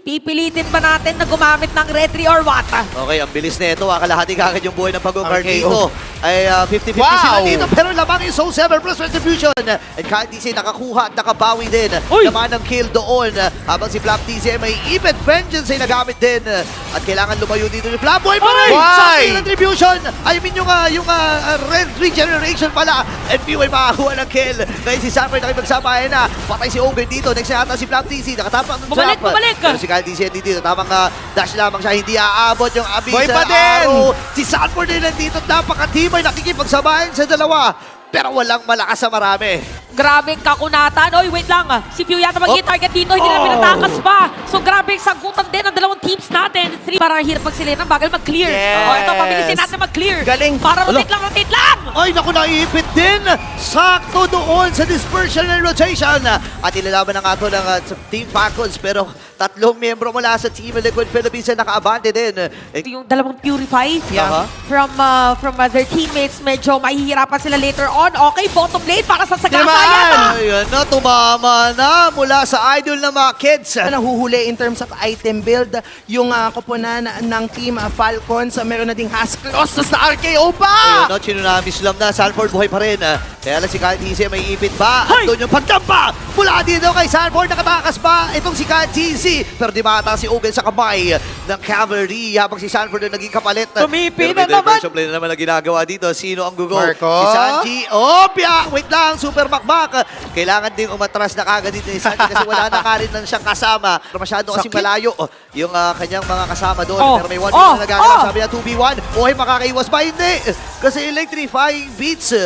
Pipilitin ba natin na gumamit ng Retri or what? Okay, ang bilis na ito. Kalahati kagad yung buhay ng pag-guard RKO. dito. Ay 50-50 sila dito. Pero lamang yung Soul 7 plus Retribution. And kahit DC nakakuha at nakabawi din. Naman ng kill doon. Habang si Flap DC ay may even vengeance ay nagamit din. At kailangan lumayo dito ni Flap. Boy pa rin! Sa Retribution! I mean yung red regeneration pala. And Pew ay makakuha ng kill. Ngayon si Sanford nakipagsama na. Patay si Ogun dito. Next na yata si Flap DC. Nakatapak ng trap. Bumalik! Pero si Kyle DC dito. Tamang dash lamang siya. Hindi aabot yung Abyss. Boy pa din! Si Sanford din nandito. Napaka-team ay nakikipagsabayan sa dalawa. Pero walang malakas sa marami. Grabe kakunatan. Oy, wait lang. Si Pew yata magiging target dito. Hindi na pinatakas pa. So grabe sagutan din ang dalawang teams natin. 3 para hirap magsilin. Bagal mag-clear. Yes. O, ito, pabilisin natin mag-clear. Galing. Para rotate lang. Ay, naku, naipit din. Sakto doon sa dispersion and rotation. At ilalaban na nga ito ng Team Falcons. Pero tatlong miyembro mula sa Team Liquid Philippines na naka-abante din. Yung dalawang Purify from their teammates, medyo mahihirapan sila later on. Okay, bottom lane para sa Sagasa yata. Ayan na, tumama na mula sa idol ng mga kids. Nahuhuli in terms of item build, yung koponan ng Team Falcons, meron na ding Hasklos na RKO pa! Ayun, no, Tsunami Slam na. Sanford buhay pa rin. Kaya lang si Kyle TC may ipit pa. At doon yung pagdampa mula dito kay Sanford. Nakatakas pa itong si Kyle TC. Pero di mata si Ogun sa kamay ng Cavalry. Habang si Sanford na naging kapalit. Tumipi pero na naman. diversion play na naman na ginagawa dito. Sino ang gugo? Marco? Si Sanji. Opya! Wait lang, super makmak. Kailangan ding umatras na kagad dito ni Sanji kasi wala na ka rin lang siyang kasama. Masyado kasi malayo yung kanyang mga kasama doon. Pero may 1v1 na nagagalaw. Sabi niya 2v1. Oy, makakaiwas pa hindi. Kasi electrifying beats.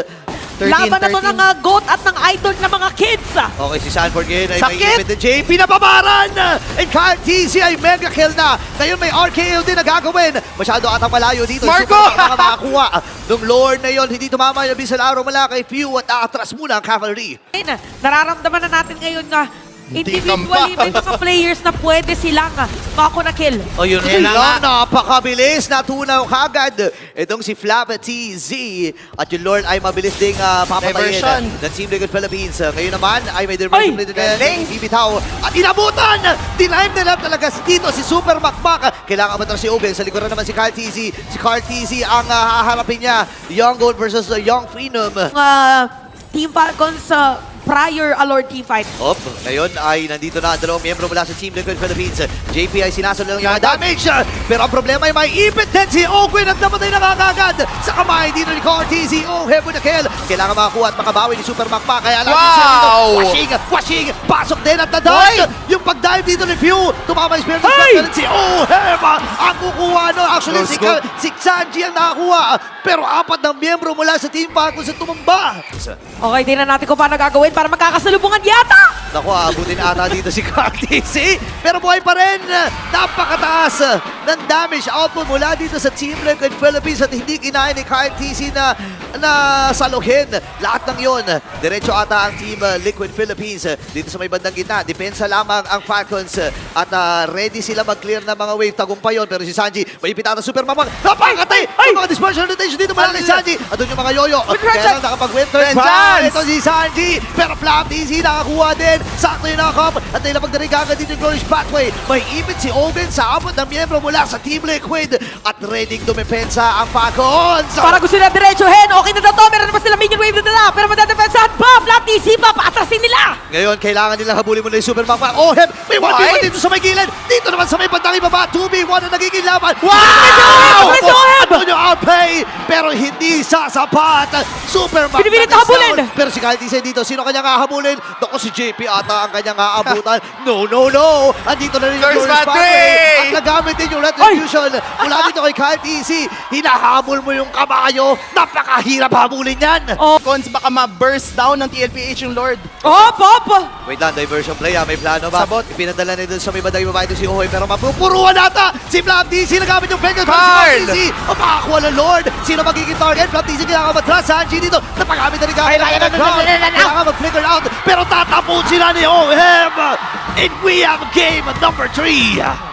13, Laban na to ng GOAT at ng idol ng mga kids. Okay, si Sanford ngayon ay may Sakit! ipit ng JP na pabaran! And Kyle TC ay mega kill na. Ngayon may RKO din na gagawin. Masyado atang malayo dito. Marco! Super makakuha ng Lord na yon. Hindi tumama yung bisal araw mula kay Pew at aatras muna ang Cavalry. Nararamdaman na natin ngayon nga Hindi individually may mga players na pwede silang mako-na-kill. O yun Ayun na lang, nga. napakabilis. Natunaw kagad. Itong si Flap TZ. At yung Lord ay mabilis ding papatayin Diversion. ng Team Liquid Philippines. Ngayon naman ay may diversion play din galing. Ibitaw. At inabutan! Dinaim nila talaga dito si Super Makmak. Kailangan matras si Oben. Sa likuran naman si Kyle TZ. Si Kyle TZ ang haharapin niya. Young Gold versus the Young Freedom. Team Falcons prior Allure team fight. Ngayon ay nandito na ang dalawang miyembro mula sa Team Liquid Philippines. JP ay sinasalo lang yung mga damage. Pero ang problema ay may ipit din si Ogun at namatay na kakagad sa kamay dito ni Cortez. Heaven na kill. Kailangan makakuha at makabawi ni Super Makmak. Kaya lang siya dito. Washing. Pasok din at nadaan. Yung pag-dive dito ni Pew. Tumama yung Spirit of Death. Si Ohem ang kukuha. No? Actually, si Sanji ang nakakuha. Pero apat ng miyembro mula sa Team Falcons at tumamba. Okay, tingnan natin kung paano gagawin para magkakasalubungan yata. Naku, abutin ata dito si KTC. Pero buhay pa rin. Napakataas ng damage output mula dito sa Team Liquid Philippines at hindi kinaya ni KTC na saluhin. Lahat ng yon. Diretso ata ang Team Liquid Philippines dito sa may bandang gitna. Depensa lamang ang Falcons at ready sila mag-clear ng mga wave. Tagumpay yun. Pero si Sanji, may ipitata super mamang. Napakatay! Yung mga dispersion rotation dito mula kay Sanji. At doon yung mga yoyo. Kaya lang nakapag-winter strike. Ito si Sanji. Pero Flap TC nakakuha din. Sakto yung nakakap. At nailapag na rin kagad dito yung Glorious Pathway. May ipit si Ogun sa abot ng miyembro mula sa Team Liquid. At ready dumepensa ang Falcons. Para gusto nila diretsohin. Okay na daw to. Meron naman sila minion wave na dala. Pero madadefensahan pa. Flap TC pa. Paatrasin nila. Ngayon, kailangan nilang habulin muna yung Super Makmak. Ohem! May 1v1 dito sa may gilid. Dito naman sa may bandang ibaba. 2v1 na nagiging laban. Wow! At doon yung outplay. Pero hindi sasapat. Super Makmak Pinipilit na habulin. Pero si Kyle TC dito. Sino kanyang hahabulin? Naku, si JP ata ang kanyang haabutan. No. Andito na rin yung Glorious Pathway. At nagamit din yung Retribution. Mula dito kay Kyle TC. Hinahabol mo yung kabayo. Napakahirap habulin yan. Cons, baka ma-burst down ng TLPH yung Lord. Op! Wait lang, diversion play May plano ba? Sabot. Ipinadala na doon sa may bandang ibaba ito si Ohoy pero mapupuruan ata si Flap TC. Nagamit yung Vegas para si Flap TC. O makakuha ng Lord. Sino magiging target? Flap TC kailangan matras. Sanji dito. Napagamit na rin gamit ng crowd. Kailangan mag-flicker out. Pero tatapon sila ni Ohem. And we have game number 3.